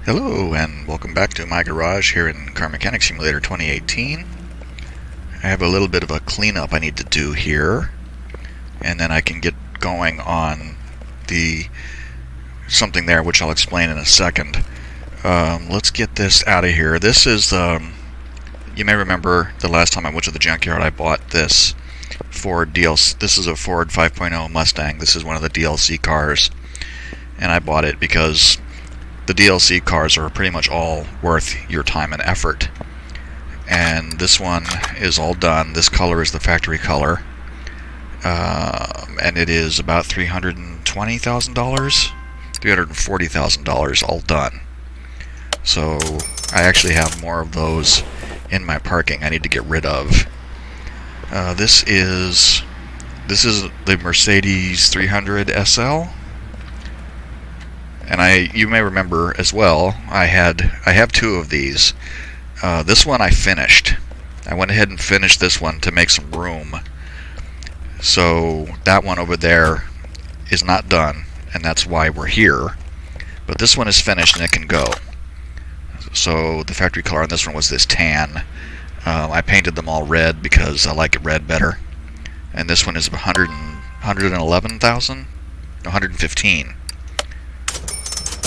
Hello and welcome back to my garage here in Car Mechanic Simulator 2018. I have a little bit of a cleanup I need to do here, and then I can get going on the something there which I'll explain in a second. Let's get this out of here. This is, you may remember the last time I went to the junkyard I bought this Ford DLC. This is a Ford 5.0 Mustang. This is one of the DLC cars, and I bought it because the DLC cars are pretty much all worth your time and effort. And this one is all done. This color is the factory color. And it is about $320,000, $340,000 all done. So I actually have more of those in my parking I need to get rid of. This is the Mercedes 300 SL. And you may remember as well, I have two of these. This one I finished. I went ahead and finished this one to make some room. So that one over there is not done, and that's why we're here. But this one is finished and it can go. So the factory color on this one was this tan. I painted them all red because I like it red better. And this one is 111,000, 115.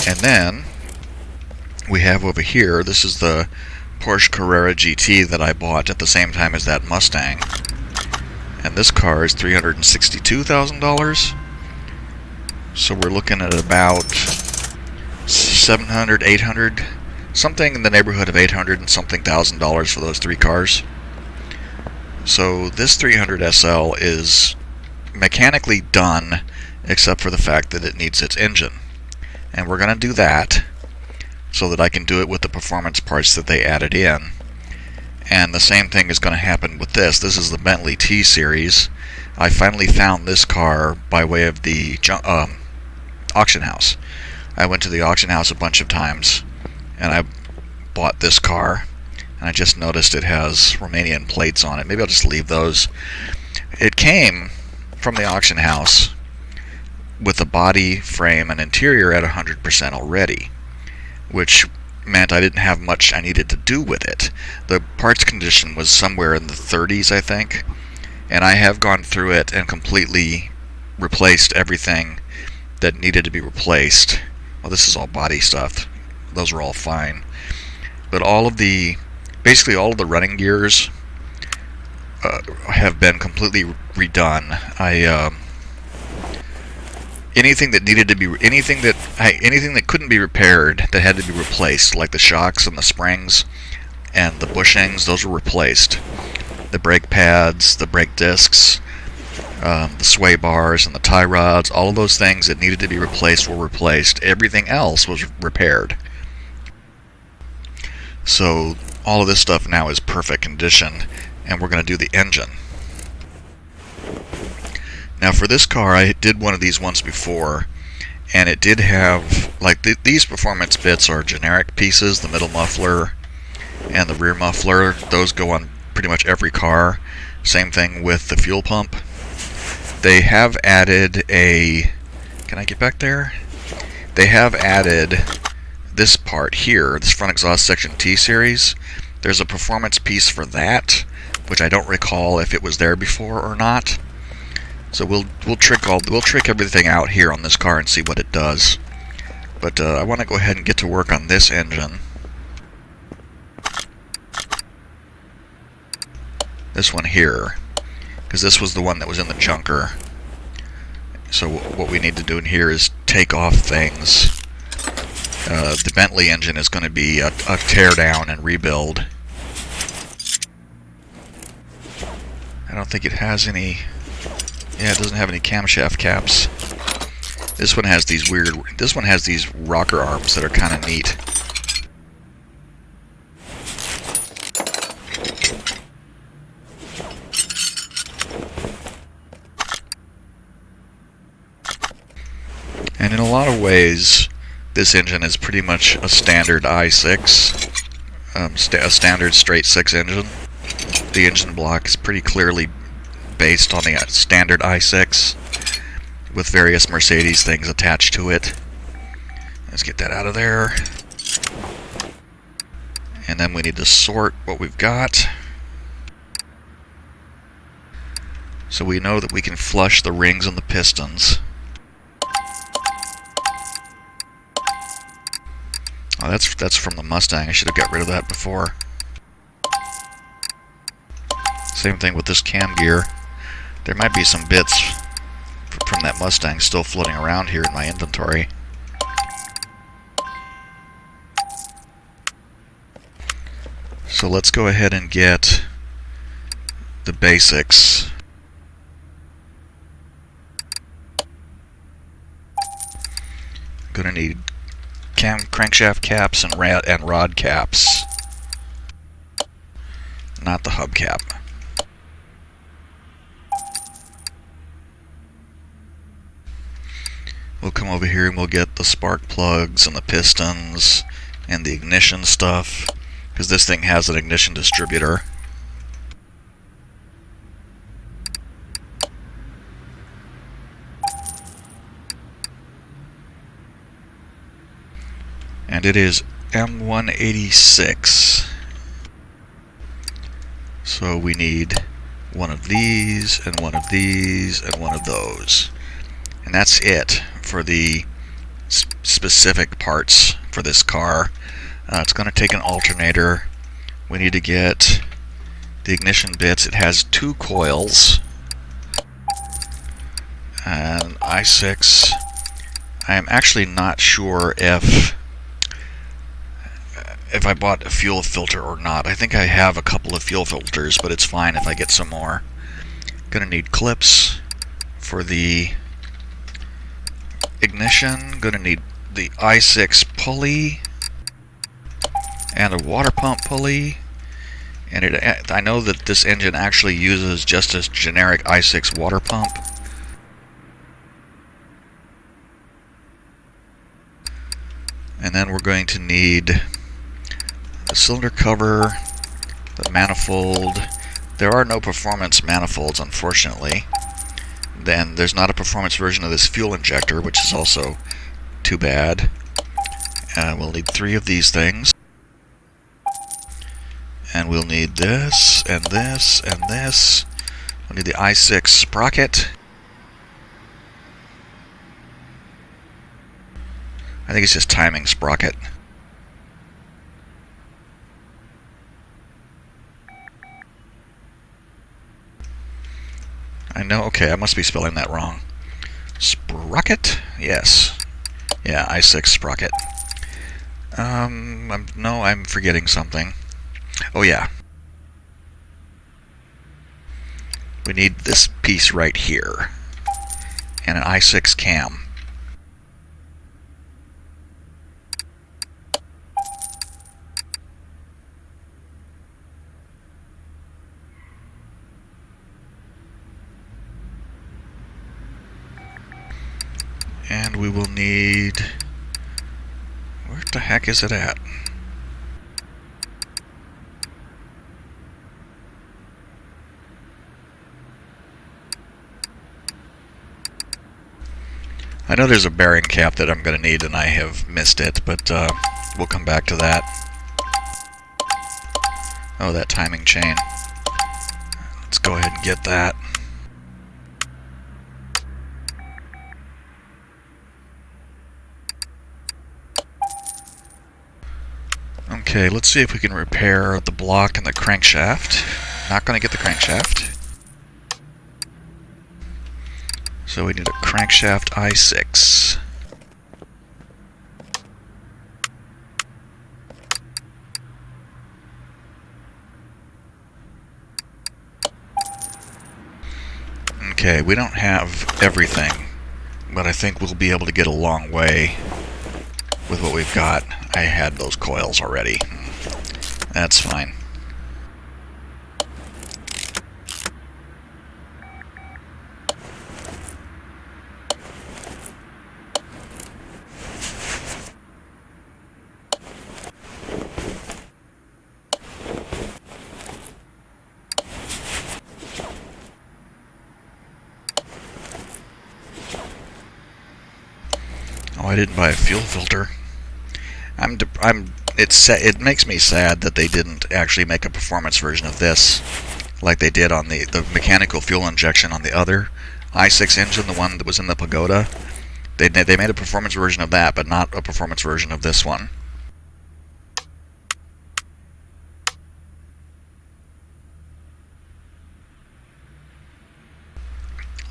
And then we have over here, this is the Porsche Carrera GT that I bought at the same time as that Mustang. And this car is $362,000. So we're looking at about 700, 800, something in the neighborhood of 800 and something thousand dollars for those three cars. So this 300 SL is mechanically done, except for the fact that it needs its engine. And we're going to do that so that I can do it with the performance parts that they added in. And the same thing is going to happen with this. This is the Bentley T-Series. I finally found this car by way of the auction house. I went to the auction house a bunch of times and I bought this car. And I just noticed it has Romanian plates on it. Maybe I'll just leave those. It came from the auction house with the body, frame, and interior at 100% already, which meant I didn't have much I needed to do with it. The parts condition was somewhere in the 30s, I think, and I have gone through it and completely replaced everything that needed to be replaced. Well, this is all body stuff. Those are all fine. But basically all of the running gears have been completely redone. Anything that couldn't be repaired, that had to be replaced, like the shocks and the springs and the bushings, those were replaced. The brake pads, the brake discs, the sway bars and the tie rods, all of those things that needed to be replaced were replaced. Everything else was repaired. So all of this stuff now is perfect condition, and we're going to do the engine. Now for this car, I did one of these once before, and it did have, like, these performance bits are generic pieces, the middle muffler and the rear muffler. Those go on pretty much every car. Same thing with the fuel pump. They have added can I get back there? They have added this part here, this front exhaust section T-Series. There's a performance piece for that, which I don't recall if it was there before or not. So we'll trick everything out here on this car and see what it does. But I want to go ahead and get to work on this engine. This one here, because this was the one that was in the junker. So what we need to do in here is take off things. The Bentley engine is going to be a tear down and rebuild. I don't think it has any. Yeah, it doesn't have any camshaft caps. This one has these rocker arms that are kind of neat. And in a lot of ways, this engine is pretty much a standard i6, a standard straight 6 engine. The engine block is pretty clearly based on the standard i6 with various Mercedes things attached to it. Let's get that out of there. And then we need to sort what we've got. So we know that we can flush the rings on the pistons. Oh, that's from the Mustang. I should have got rid of that before. Same thing with this cam gear. There might be some bits from that Mustang still floating around here in my inventory. So let's go ahead and get the basics. Gonna need crankshaft caps and rod caps. Not the hubcap. We'll come over here and we'll get the spark plugs and the pistons and the ignition stuff, because this thing has an ignition distributor. And it is M186. So we need one of these, and one of these, and one of those. And that's it for the specific parts for this car. It's going to take an alternator. We need to get the ignition bits. It has 2 coils. And I6. I am actually not sure if I bought a fuel filter or not. I think I have a couple of fuel filters, but it's fine if I get some more. Gonna need clips for the ignition. Gonna need the I6 pulley and a water pump pulley. And I know that this engine actually uses just a generic I6 water pump. And then we're going to need the cylinder cover, the manifold. There are no performance manifolds, unfortunately. Then there's not a performance version of this fuel injector, which is also too bad. We'll need 3 of these things. And we'll need this, and this, and this. We'll need the I6 sprocket. I think it's just timing sprocket. I know, okay, I must be spelling that wrong. Sprocket? Yes. Yeah, I6 sprocket. No, I'm forgetting something. Oh yeah. We need this piece right here. And an I6 cam. And we will need... Where the heck is it at? I know there's a bearing cap that I'm going to need and I have missed it, but we'll come back to that. Oh, that timing chain. Let's go ahead and get that. Okay, let's see if we can repair the block and the crankshaft. Not going to get the crankshaft. So we need a crankshaft I6. Okay, we don't have everything, but I think we'll be able to get a long way with what we've got. I had those coils already. That's fine. Oh, I didn't buy a fuel filter. I'm it makes me sad that they didn't actually make a performance version of this like they did on the mechanical fuel injection on the other i6 engine, the one that was in the Pagoda. They made a performance version of that, but not a performance version of this one.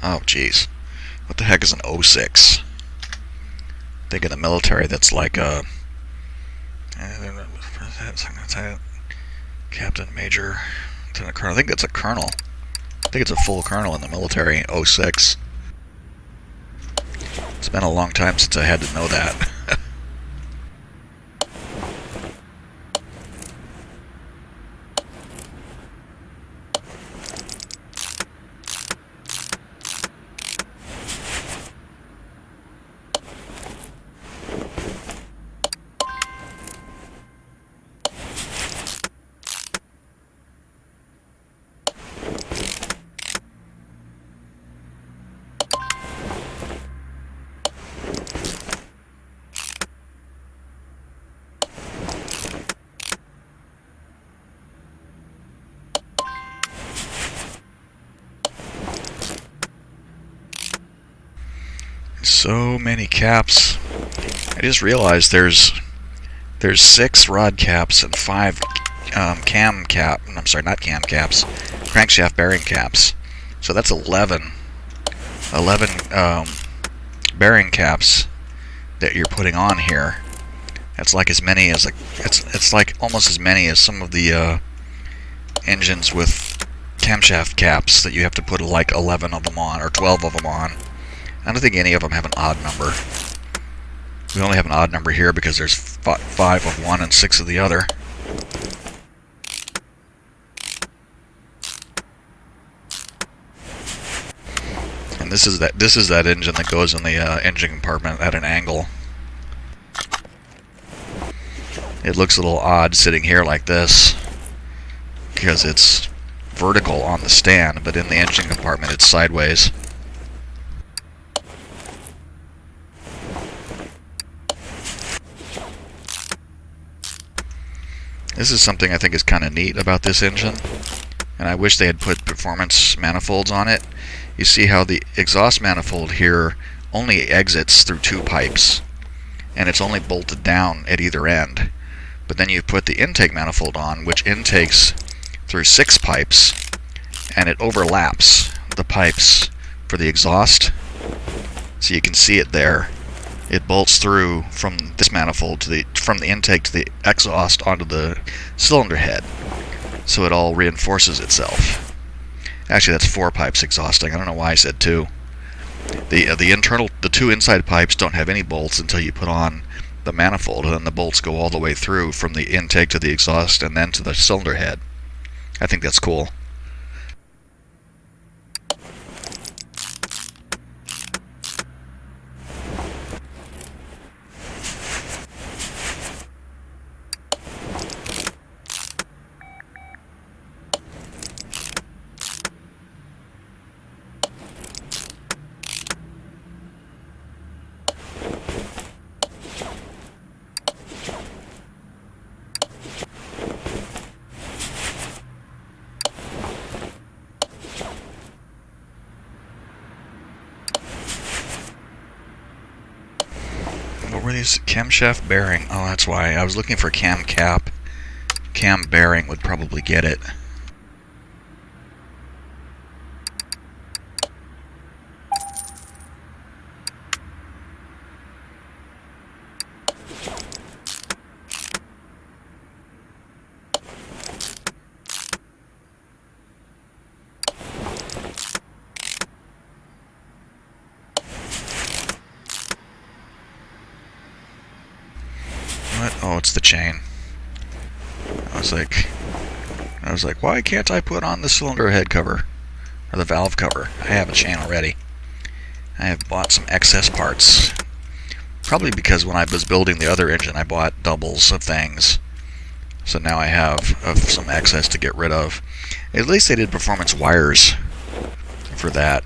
Oh, jeez. What the heck is an 06? I think in the military that's like a... Captain, Major, Lieutenant Colonel. I think that's a colonel. I think it's a full colonel in the military, 06. It's been a long time since I had to know that. So many caps. I just realized there's 6 rod caps and 5 cam cap. I'm sorry, not cam caps. Crankshaft bearing caps. So that's 11 bearing caps that you're putting on here. That's like as many as it's like almost as many as some of the engines with camshaft caps that you have to put like 11 of them on or 12 of them on. I don't think any of them have an odd number. We only have an odd number here because there's 5 of one and 6 of the other. And this is that engine that goes in the engine compartment at an angle. It looks a little odd sitting here like this because it's vertical on the stand, but in the engine compartment it's sideways. This is something I think is kind of neat about this engine, and I wish they had put performance manifolds on it. You see how the exhaust manifold here only exits through 2 pipes, and it's only bolted down at either end. But then you put the intake manifold on, which intakes through 6 pipes, and it overlaps the pipes for the exhaust. So you can see it there. It bolts through from this manifold to from the intake to the exhaust onto the cylinder head, so it all reinforces itself. Actually, that's 4 pipes exhausting. I don't know why I said 2. The 2 inside pipes don't have any bolts until you put on the manifold, and then the bolts go all the way through from the intake to the exhaust and then to the cylinder head. I think that's cool. What were these? Camshaft bearing. Oh, that's why. I was looking for cam cap. Cam bearing would probably get it. What? Oh, it's the chain. I was like, why can't I put on the cylinder head cover? Or the valve cover? I have a chain already. I have bought some excess parts. Probably because when I was building the other engine, I bought doubles of things. So now I have some excess to get rid of. At least they did performance wires for that.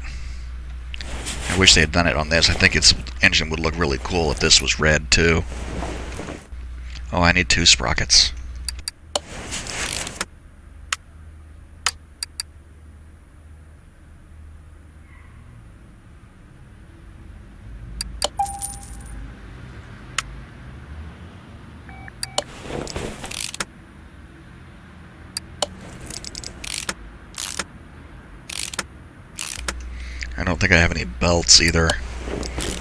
I wish they had done it on this. I think its engine would look really cool if this was red too. Oh, I need 2 sprockets. I don't think I have any belts either.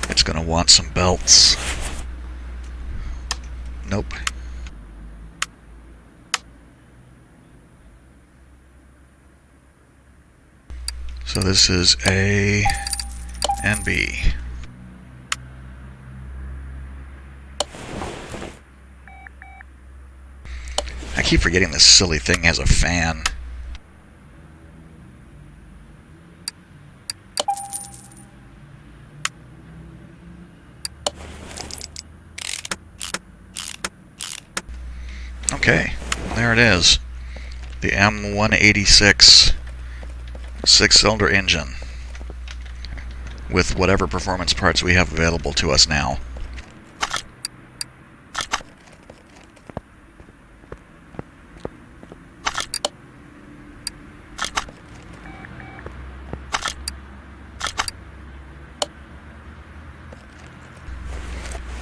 It's gonna want some belts. Nope. So this is A and B. I keep forgetting this silly thing has a fan. Okay, there it is. The M186 6-cylinder engine with whatever performance parts we have available to us now.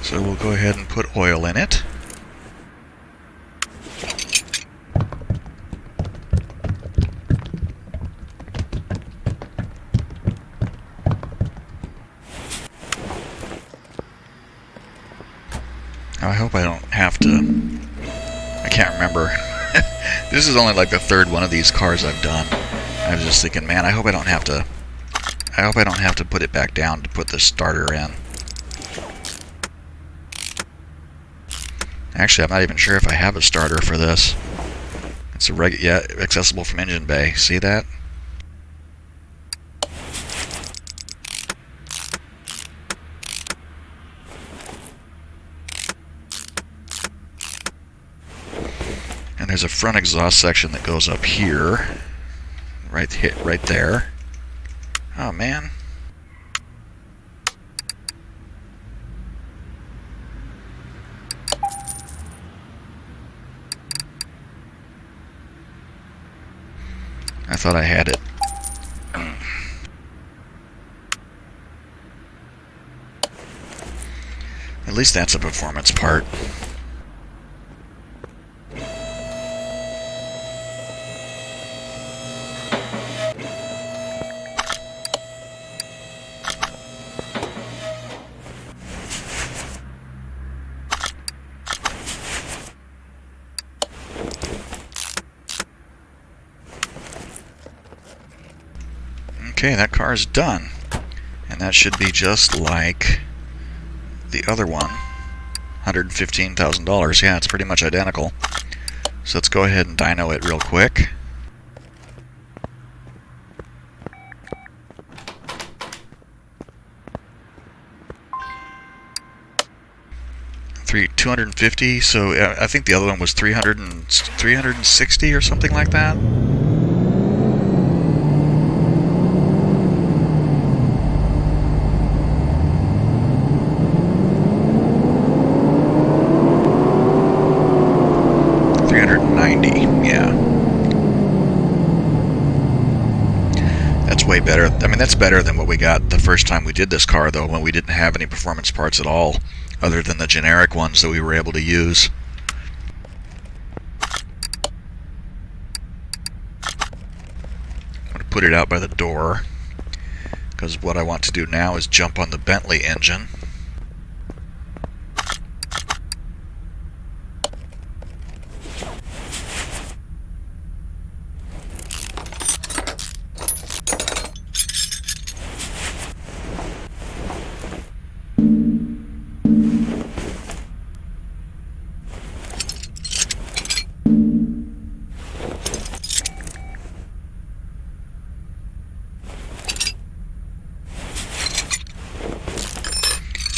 So we'll go ahead and put oil in it. I hope I don't have to... I can't remember. This is only like the 3rd one of these cars I've done. I was just thinking, man, I hope I don't have to put it back down to put the starter in. Actually, I'm not even sure if I have a starter for this. It's yeah, accessible from engine bay. See that? And there's a front exhaust section that goes up here, right there. Oh man. I thought I had it. At least that's a performance part. Okay, that car is done. And that should be just like the other one. $115,000. Yeah, it's pretty much identical. So let's go ahead and dyno it real quick. $250, so I think the other one was 360 or something like that. Yeah. That's way better. I mean, that's better than what we got the first time we did this car, though, when we didn't have any performance parts at all, other than the generic ones that we were able to use. I'm going to put it out by the door, because what I want to do now is jump on the Bentley engine.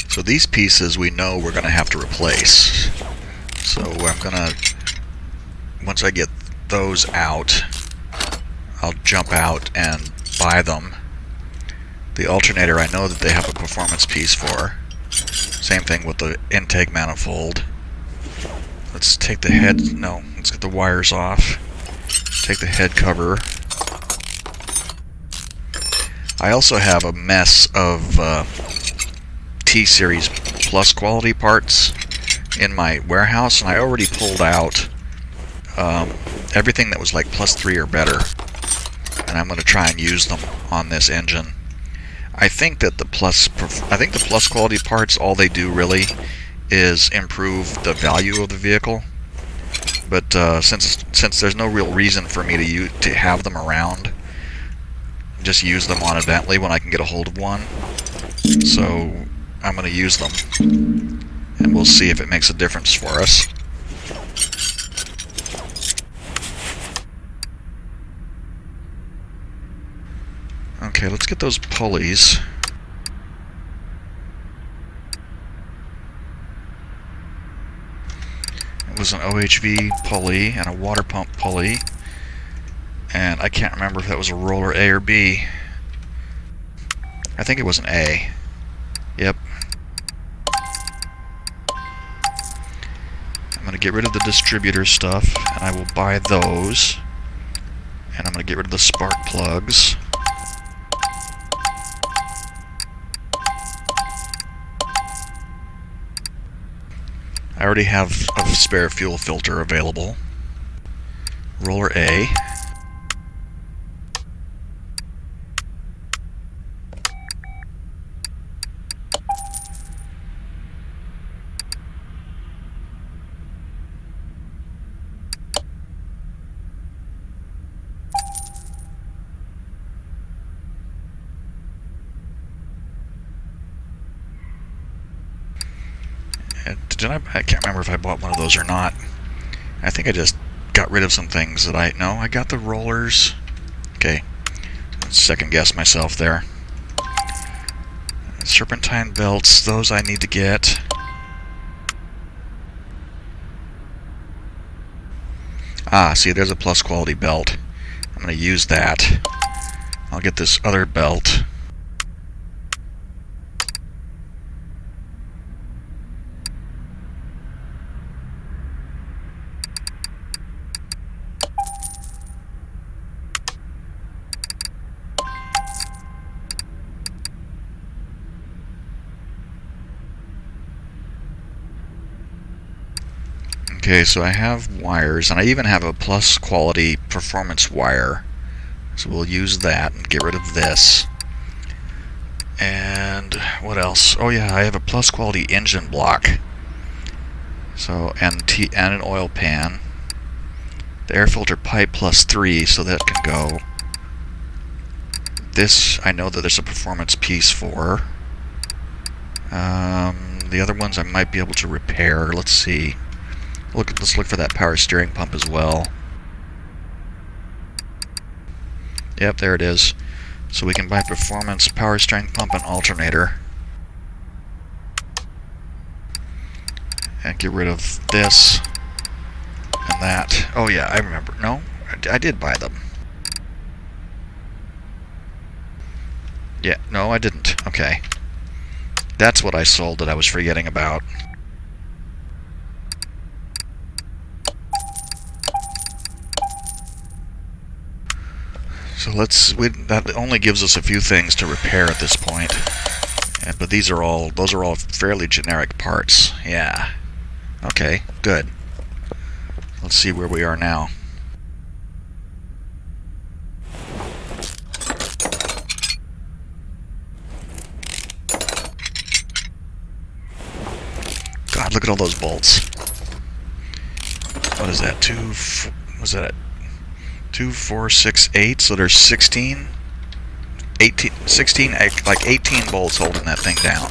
So these pieces we know we're going to have to replace. So I'm going to, once I get those out, I'll jump out and buy them. The alternator I know that they have a performance piece for. Same thing with the intake manifold. Let's take the head, no, let's get the wires off. Take the head cover. I also have a mess of T-Series Plus quality parts in my warehouse, and I already pulled out everything that was like +3 or better, and I'm going to try and use them on this engine. I think that the plus quality parts, all they do really is improve the value of the vehicle. But since there's no real reason for me to have them around, just use them on a Bentley when I can get a hold of one. So I'm going to use them, and we'll see if it makes a difference for us. Okay, let's get those pulleys. It was an OHV pulley and a water pump pulley, and I can't remember if that was a roller A or B. I think it was an A. Yep. I'm going to get rid of the distributor stuff, and I will buy those. And I'm going to get rid of the spark plugs. I already have a spare fuel filter available. Roller A. I can't remember if I bought one of those or not. I think I just got rid of some things that I got the rollers. Okay, let's second guess myself there. Serpentine belts, those I need to get. Ah, see, there's a plus quality belt. I'm going to use that. I'll get this other belt. Okay, so I have wires, and I even have a plus quality performance wire. So we'll use that and get rid of this. And what else? Oh yeah, I have a plus quality engine block. So and an oil pan. The air filter pipe +3, so that can go. This I know that there's a performance piece for. The other ones I might be able to repair. Let's see. Let's look for that power steering pump as well. Yep, there it is. So we can buy performance, power steering pump, and alternator. And get rid of this and that. Oh yeah, I remember. No, I did buy them. Yeah, no, I didn't. Okay. That's what I sold that I was forgetting about. So that only gives us a few things to repair at this point. But those are all fairly generic parts. Yeah. Okay, good. Let's see where we are now. God, look at all those bolts. What is that? 2, 4, 6, 8, so there's 16, 18, 16, like 18 bolts holding that thing down.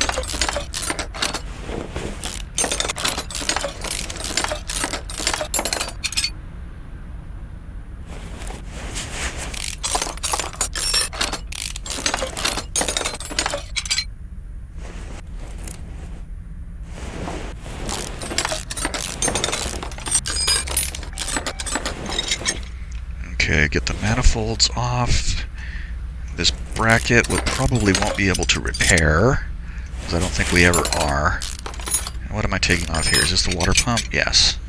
Okay, get the manifolds off. This bracket we probably won't be able to repair, because I don't think we ever are. And what am I taking off here? Is this the water pump? Yes.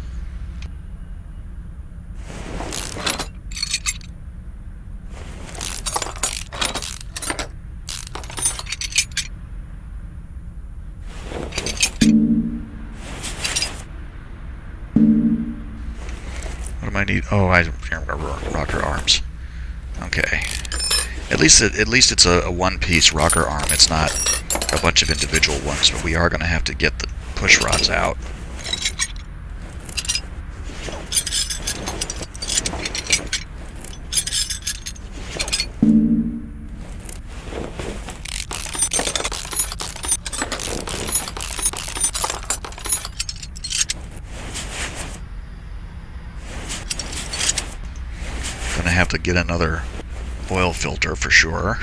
need... Oh, I remember rocker arms. Okay. At least it's a one-piece rocker arm. It's not a bunch of individual ones, but we are going to have to get the push rods out. Gonna have to get another oil filter for sure.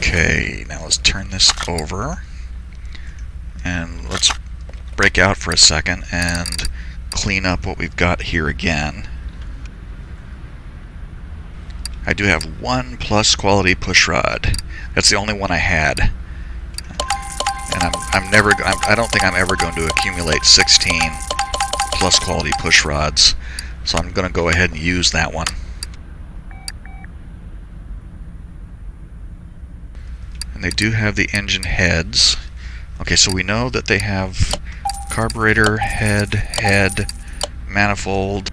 Okay, now let's turn this over and let's break out for a second and clean up what we've got here again. I do have one plus quality push rod. That's the only one I had, and I don't think I'm ever going to accumulate 16 plus quality push rods, so I'm going to go ahead and use that one. And they do have the engine heads. Okay, so we know that they have carburetor, head, manifold,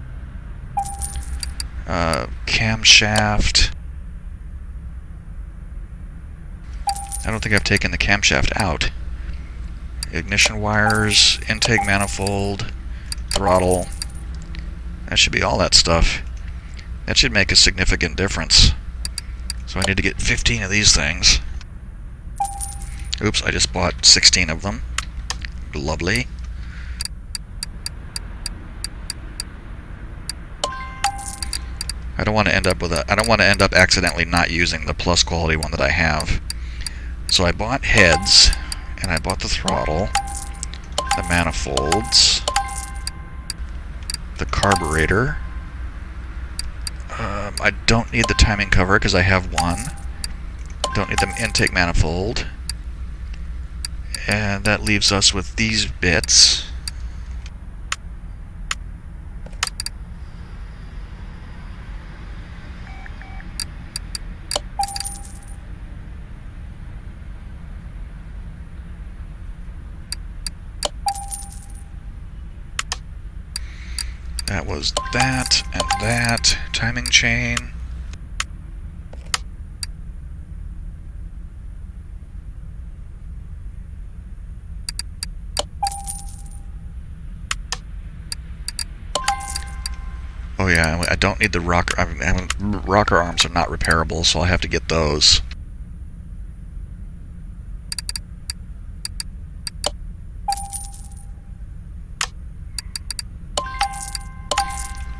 camshaft. I don't think I've taken the camshaft out. Ignition wires, intake manifold, throttle. That should be all that stuff. That should make a significant difference. So I need to get 15 of these things. Oops, I just bought 16 of them. Lovely. I don't want to end up accidentally not using the plus quality one that I have. So I bought heads, and I bought the throttle, the manifolds, the carburetor. I don't need the timing cover because I have one. Don't need the intake manifold. And that leaves us with these bits. That was that and that. Timing chain. Oh yeah, I don't need the rocker. Rocker arms are not repairable, so I'll have to get those.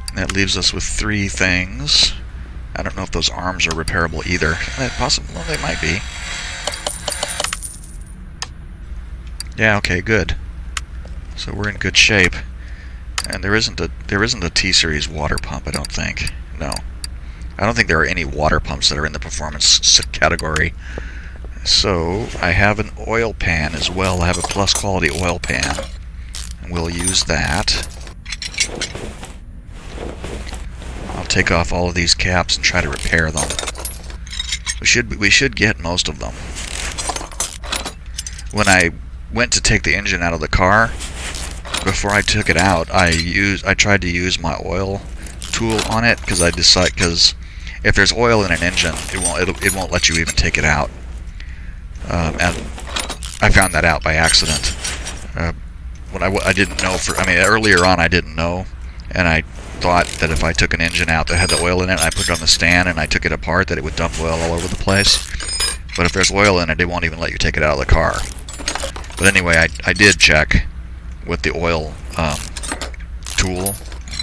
And that leaves us with 3 things. I don't know if those arms are repairable either. Possible, well, they might be. Yeah, okay, good. So we're in good shape. And there isn't a T-Series water pump, I don't think. No. I don't think there are any water pumps that are in the performance category. So I have an oil pan as well. I have a plus quality oil pan. And we'll use that. I'll take off all of these caps and try to repair them. We should get most of them. When I went to take the engine out of the car, before I took it out, I tried to use my oil tool on it because if there's oil in an engine, it won't let you even take it out. And I found that out by accident. When I didn't know earlier on I didn't know, and I thought that if I took an engine out that had the oil in it, I put it on the stand and I took it apart, that it would dump oil all over the place. But if there's oil in it, it won't even let you take it out of the car. But anyway, I did check with the oil tool.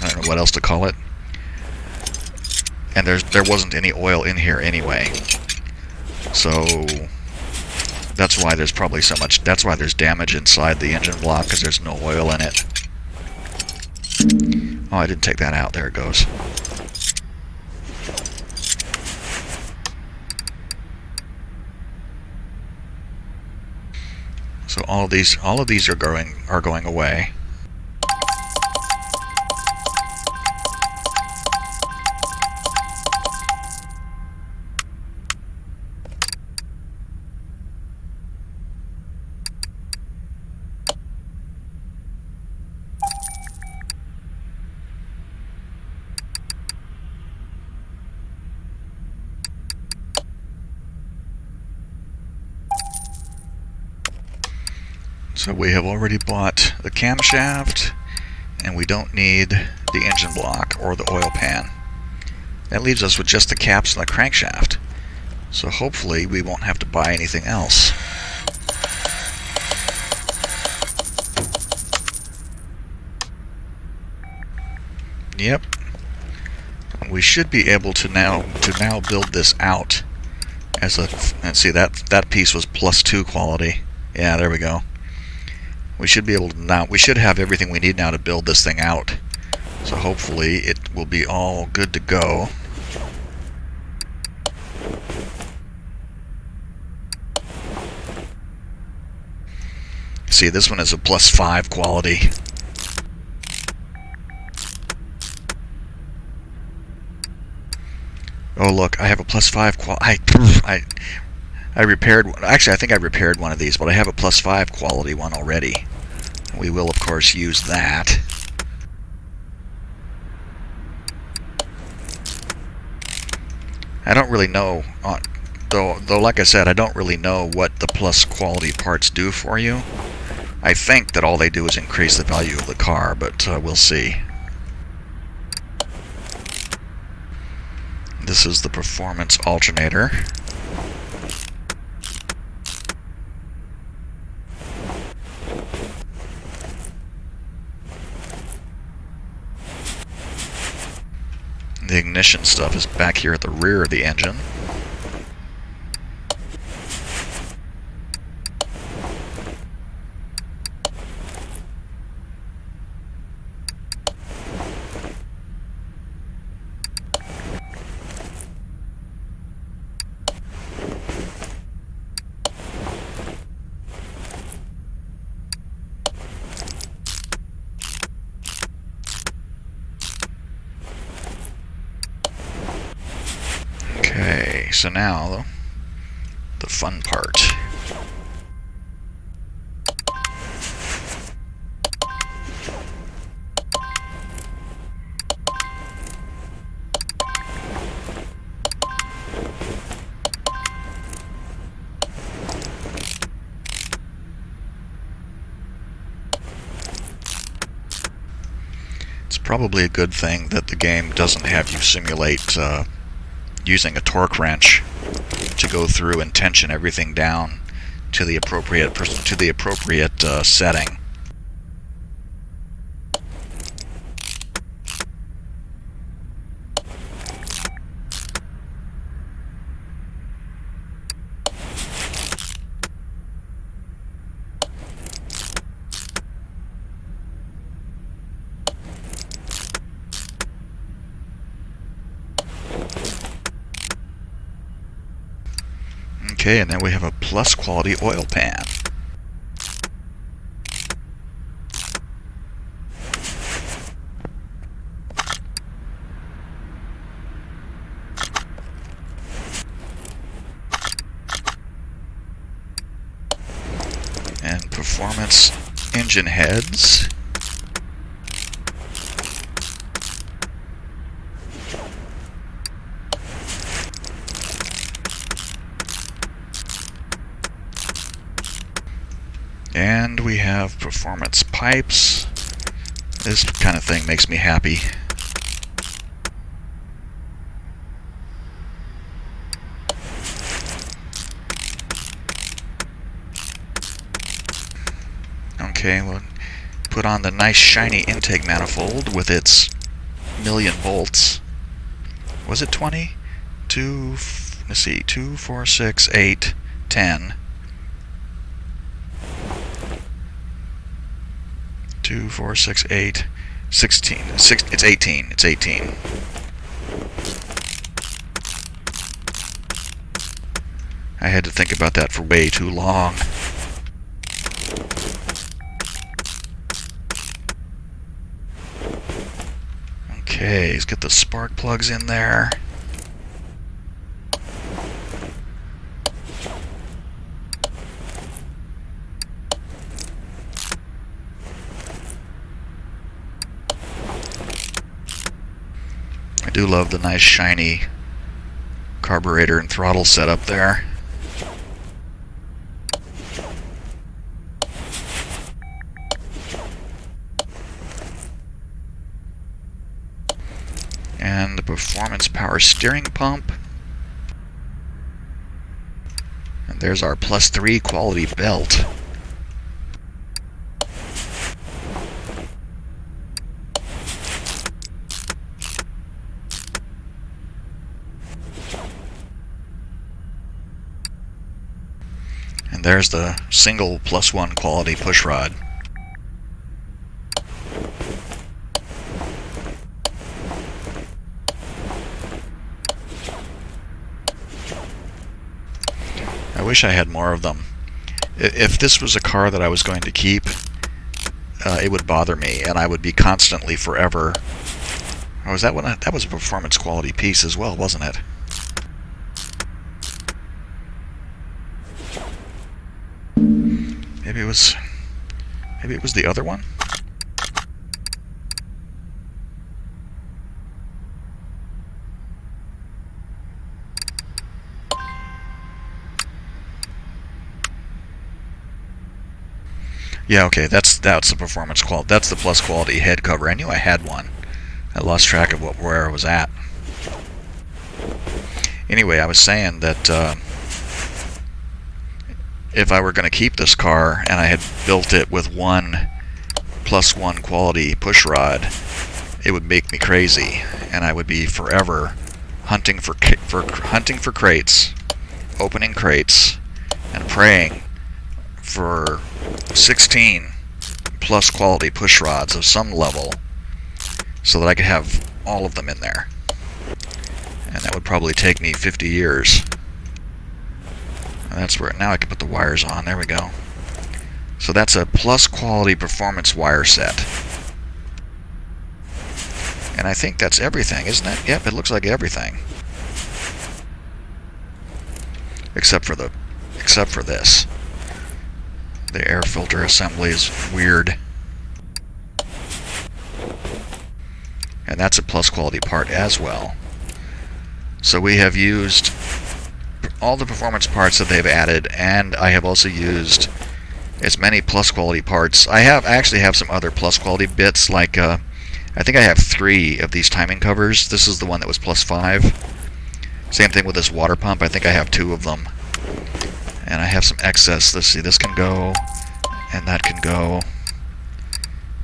I don't know what else to call it. And there wasn't any oil in here anyway. So that's why there's probably so much. That's why there's damage inside the engine block, because there's no oil in it. Oh, I didn't take that out. There it goes. all of these are going away. So we have already bought the camshaft, and we don't need the engine block or the oil pan. That leaves us with just the caps and the crankshaft. So hopefully we won't have to buy anything else. Yep. We should be able to now build this out as a, let's see, that piece was +2 quality. Yeah, there we go. We should be able to now, we should have everything we need now to build this thing out. So hopefully it will be all good to go. See, this one is a +5 quality. Oh look, I have a +5 quality. I repaired, actually I think I repaired one of these, but I have a +5 quality one already. We will of course use that. I don't really know, though like I said, I don't really know what the plus quality parts do for you. I think that all they do is increase the value of the car, but we'll see. This is the performance alternator. The ignition stuff is back here at the rear of the engine. Okay, so now the fun part. It's probably a good thing that the game doesn't have you simulate using a torque wrench to go through and tension everything down to the appropriate setting. Okay, and then we have a plus quality oil pan. And performance engine heads. And we have performance pipes. This kind of thing makes me happy. Okay, we'll put on the nice shiny intake manifold with its 1,000,000 volts. Was it 20? Let's see, 2, 4, 6, 8, 10. 2, 4, 6, 8, 16. It's 18. It's 18. I had to think about that for way too long. Okay, let's get the spark plugs in there. I do love the nice shiny carburetor and throttle setup there. And the performance power steering pump. And there's our +3 quality belt. And there's the single +1 quality push rod. I wish I had more of them. If this was a car that I was going to keep, it would bother me, and I would be constantly, forever. Oh, was that one? That was a performance quality piece as well, wasn't it? Maybe it was the other one? Yeah, okay, that's the performance quality. That's the plus quality head cover. I knew I had one. I lost track of where I was at. Anyway, I was saying that if I were going to keep this car and I had built it with one +1 quality push rod, it would make me crazy, and I would be forever hunting for crates, opening crates, and praying for 16 plus quality push rods of some level so that I could have all of them in there. And that would probably take me 50 years. And that's where, now I can put the wires on. There we go. So that's a plus quality performance wire set. And I think that's everything, isn't it? Yep, it looks like everything. Except for this. The air filter assembly is weird. And that's a plus quality part as well. So we have used all the performance parts that they've added, and I have also used as many plus quality parts. I actually have some other plus quality bits, like I think I have 3 of these timing covers. This is the one that was +5. Same thing with this water pump. I think I have 2 of them. And I have some excess. Let's see, this can go, and that can go.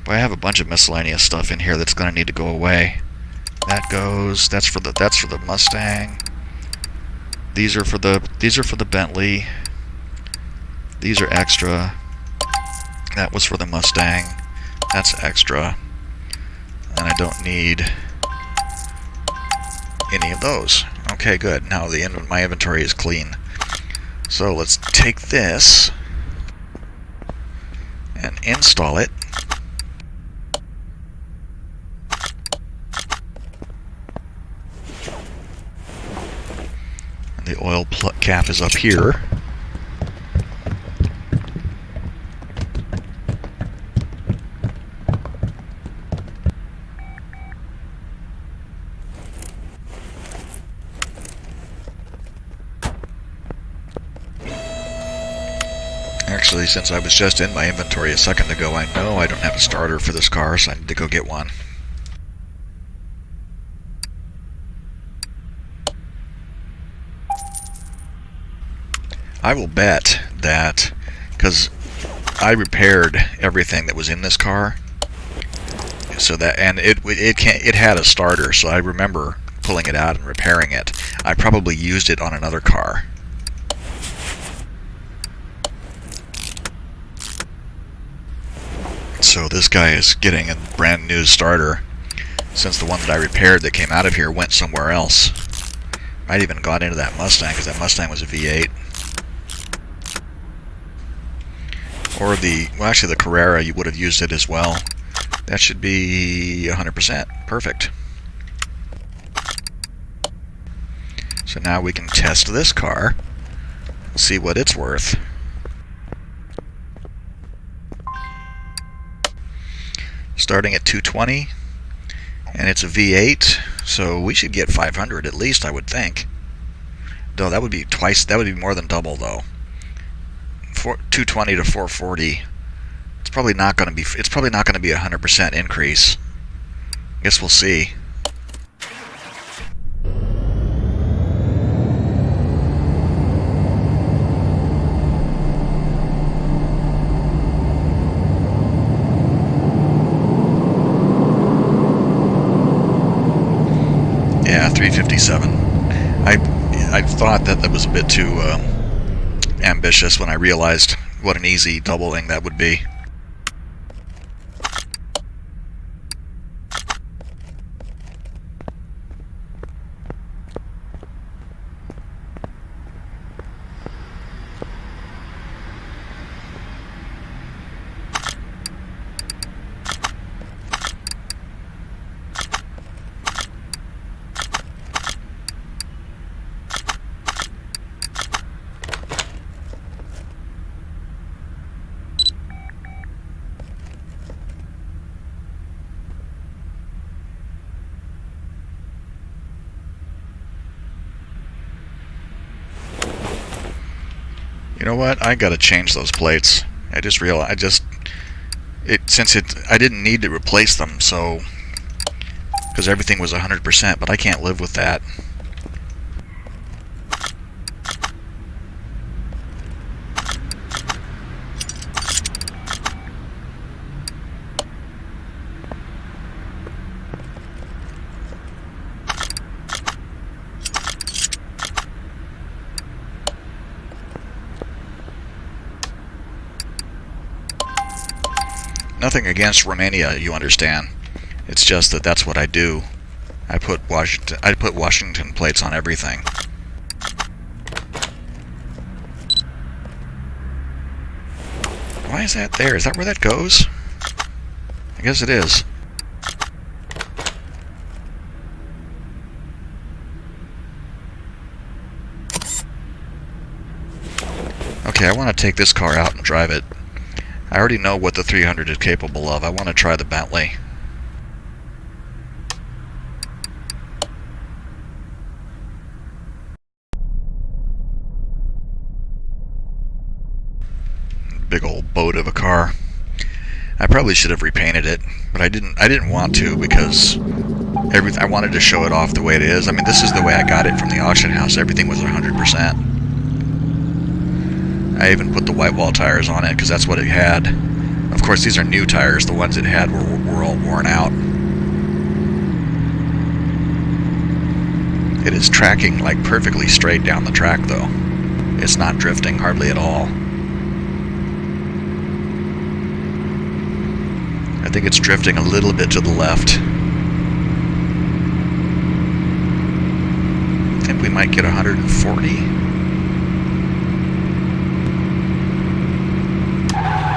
But I have a bunch of miscellaneous stuff in here that's going to need to go away. That goes. That's for the Mustang. These are for the Bentley. These are extra. That was for the Mustang. That's extra. And I don't need any of those. Okay, good. Now my inventory is clean. So let's take this and install it. And the oil cap is up here. Actually, since I was just in my inventory a second ago, I know I don't have a starter for this car, so I need to go get one. I will bet that, because I repaired everything that was in this car, so that, and it had a starter, so I remember pulling it out and repairing it. I probably used it on another car. So this guy is getting a brand new starter, since the one that I repaired that came out of here went somewhere else. Might even got into that Mustang, because that Mustang was a V8. Or actually the Carrera, you would have used it as well. That should be 100%. Perfect. So now we can test this car, see what it's worth. Starting at 220, and it's a V8, so we should get 500 at least, I would think. Though that would be twice, that would be more than double though. 220 to 440. It's probably not going to be. It's probably not going to be a 100% increase. Guess we'll see. Yeah, 357. I thought that was a bit too ambitious when I realized what an easy doubling that would be. You know what? I gotta change those plates. I just realized, I didn't need to replace them, so, because everything was 100%, but I can't live with that. Nothing against Romania, you understand. It's just that that's what I do. I put Washington plates on everything. Why is that there? Is that where that goes? I guess it is. Okay, I want to take this car out and drive it. I already know what the 300 is capable of. I want to try the Bentley. Big old boat of a car. I probably should have repainted it, but I didn't want to because I wanted to show it off the way it is. I mean, this is the way I got it from the auction house. Everything was 100%. I even put the white wall tires on it because that's what it had. Of course, these are new tires. The ones it had were all worn out. It is tracking like perfectly straight down the track though. It's not drifting hardly at all. I think it's drifting a little bit to the left. I think we might get 140.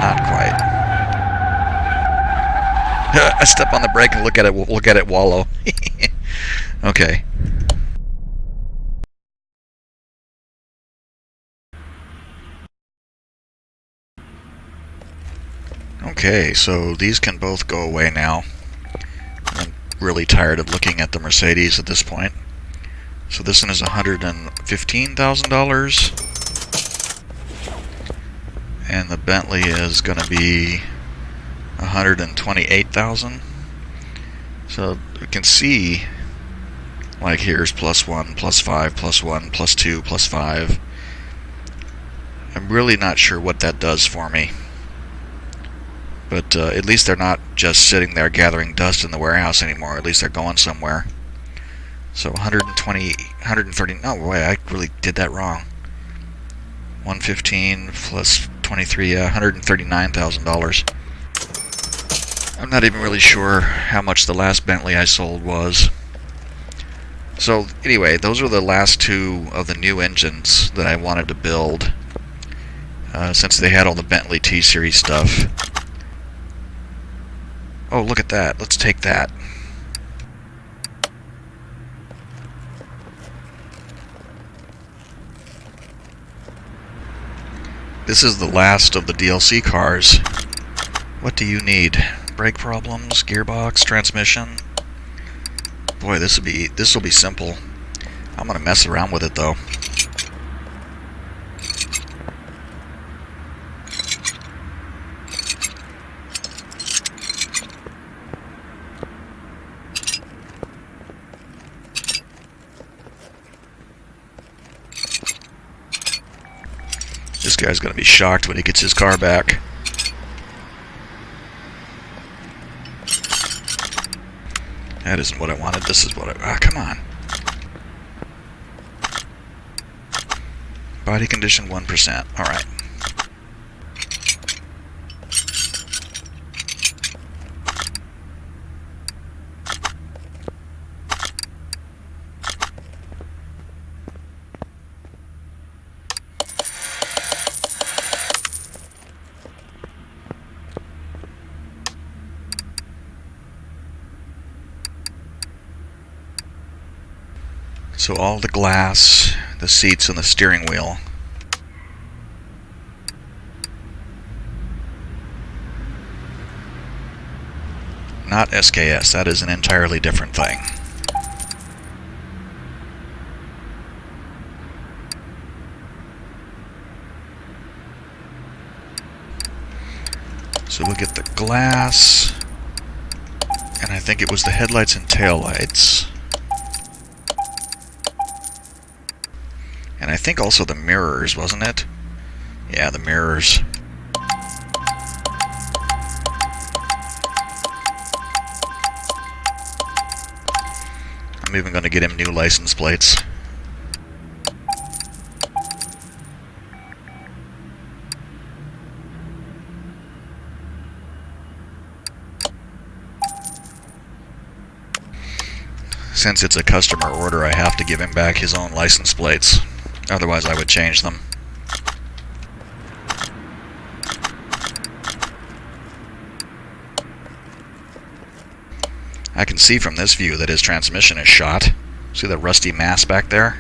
Not quite. I step on the brake and look at it wallow. Okay. Okay, so these can both go away now. I'm really tired of looking at the Mercedes at this point. So this one is $115,000. And the Bentley is going to be $128,000. So you can see, like here's +1, +5, +1, +2, +5. I'm really not sure what that does for me. But at least they're not just sitting there gathering dust in the warehouse anymore. At least they're going somewhere. So 120, 130, no way, I really did that wrong. 115 plus 23, $139,000. I'm not even really sure how much the last Bentley I sold was. So anyway, those are the last two of the new engines that I wanted to build, since they had all the Bentley T-Series stuff. Oh, look at that. Let's take that. This is the last of the DLC cars. What do you need? Brake problems, gearbox, transmission? Boy, this will be simple. I'm gonna mess around with it though. This guy's gonna be shocked when he gets his car back. That isn't what I wanted. This is what I... Ah, come on. Body condition 1%. Alright. So all the glass, the seats, and the steering wheel. Not SKS, that is an entirely different thing. So we'll get the glass, and I think it was the headlights and taillights. And I think also the mirrors, wasn't it? Yeah, the mirrors. I'm even going to get him new license plates. Since it's a customer order, I have to give him back his own license plates. Otherwise, I would change them. I can see from this view that his transmission is shot. See the rusty mass back there?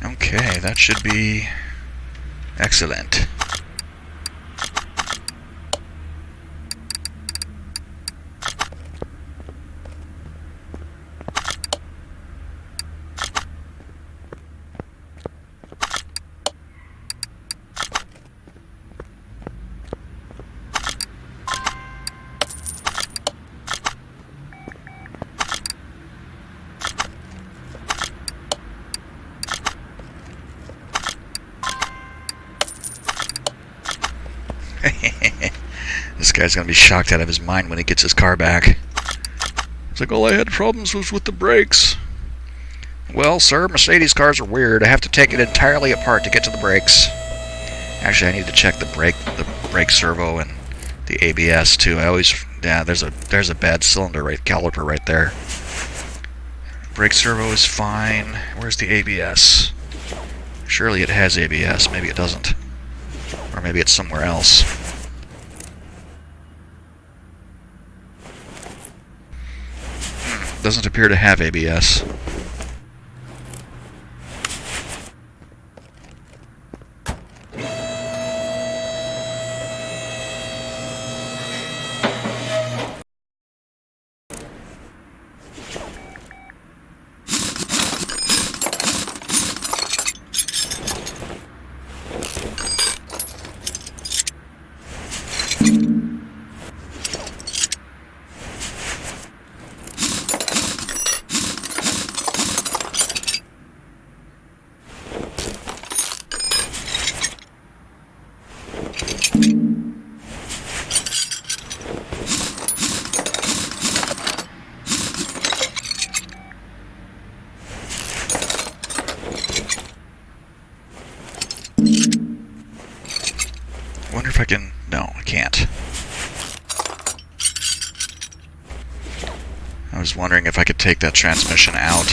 Okay, that should be excellent. This guy's gonna be shocked out of his mind when he gets his car back. It's like, all I had problems was with the brakes. Well, sir, Mercedes cars are weird. I have to take it entirely apart to get to the brakes. Actually, I need to check the brake servo and the ABS too. Yeah, there's a bad cylinder caliper right there. Brake servo is fine. Where's the ABS? Surely it has ABS. Maybe it doesn't. Or maybe it's somewhere else. Doesn't appear to have ABS. I can... No, I can't. I was wondering if I could take that transmission out,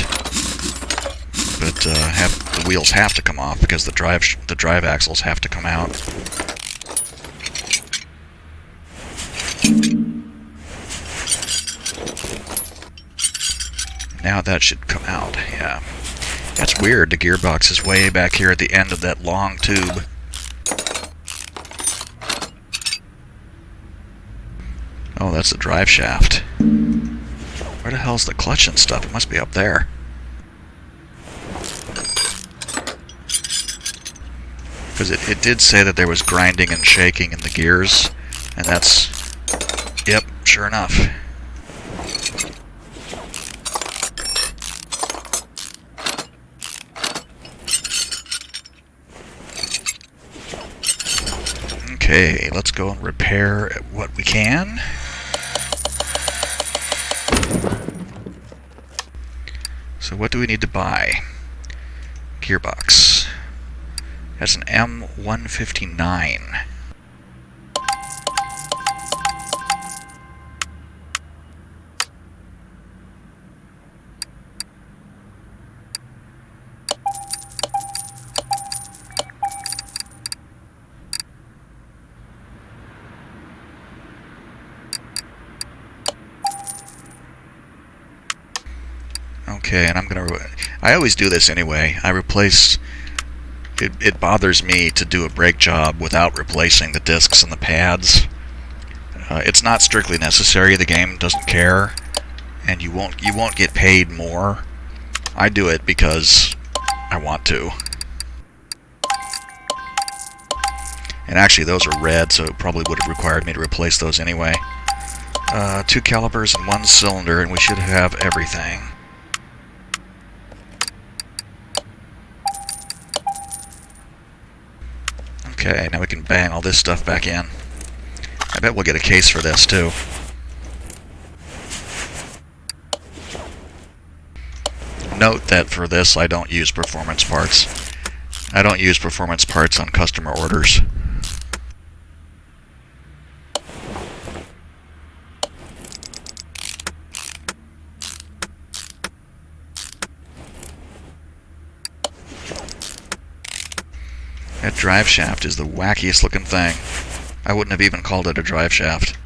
but the wheels have to come off because the drive axles have to come out. Now that should come out, yeah. That's weird, the gearbox is way back here at the end of that long tube. Oh, that's the drive shaft. Where the hell's the clutch and stuff? It must be up there. Because it did say that there was grinding and shaking in the gears, and that's... Yep, sure enough. Okay, let's go and repair what we can. So what do we need to buy? Gearbox. That's an M159. Okay, and I always do this anyway. I replace... It bothers me to do a brake job without replacing the discs and the pads. It's not strictly necessary. The game doesn't care, and you won't get paid more. I do it because I want to. And actually, those are red, so it probably would have required me to replace those anyway. 2 calipers and 1 cylinder, and we should have everything. Okay, now we can bang all this stuff back in. I bet we'll get a case for this, too. Note that for this, I don't use performance parts. I don't use performance parts on customer orders. That drive shaft is the wackiest looking thing. I wouldn't have even called it a drive shaft.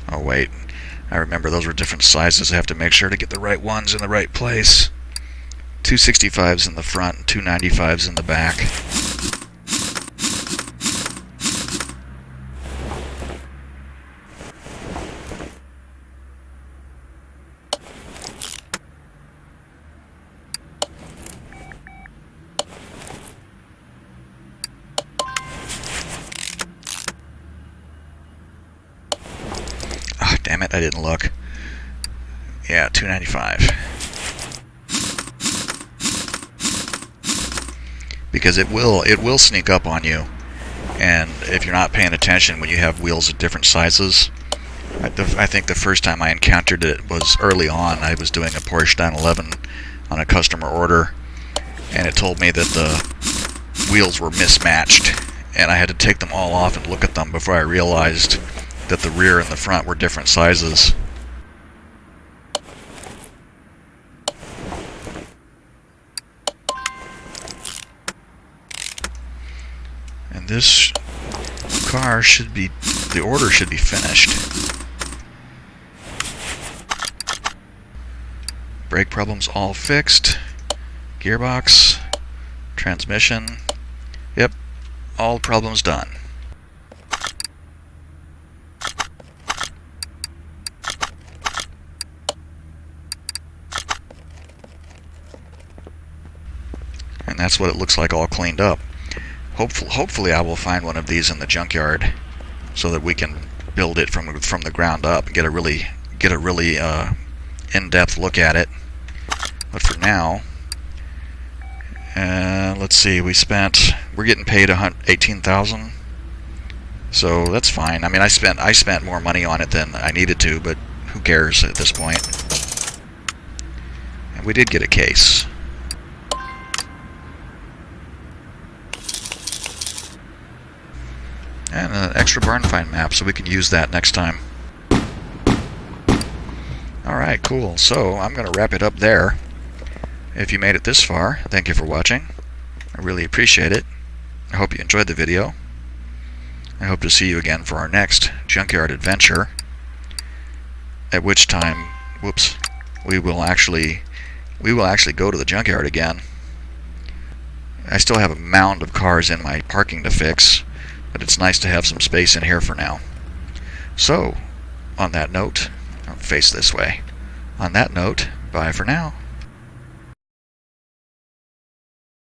Oh wait, I remember those were different sizes. I have to make sure to get the right ones in the right place. 265s in the front and 295s in the back. Ah, damn it, I didn't look. Yeah, 295. Because it will sneak up on you, and if you're not paying attention when you have wheels of different sizes. I think the first time I encountered it was early on. I was doing a Porsche 911 on a customer order, and it told me that the wheels were mismatched, and I had to take them all off and look at them before I realized that the rear and the front were different sizes. And this car should be, the order should be finished. Brake problems all fixed. Gearbox, transmission, yep, all problems done. And that's what it looks like all cleaned up. Hopefully I will find one of these in the junkyard so that we can build it from the ground up and get a really in-depth look at it. But for now, And let's see, we're getting paid $18,000, so that's fine. I mean, I spent more money on it than I needed to, but who cares at this point? And we did get a case. And an extra barn find map, so we can use that next time. Alright, cool. So, I'm going to wrap it up there. If you made it this far, thank you for watching. I really appreciate it. I hope you enjoyed the video. I hope to see you again for our next Junkyard adventure. At which time, we will actually go to the junkyard again. I still have a mound of cars in my parking to fix, but it's nice to have some space in here for now. So, on that note, I'll face this way. On that note, bye for now.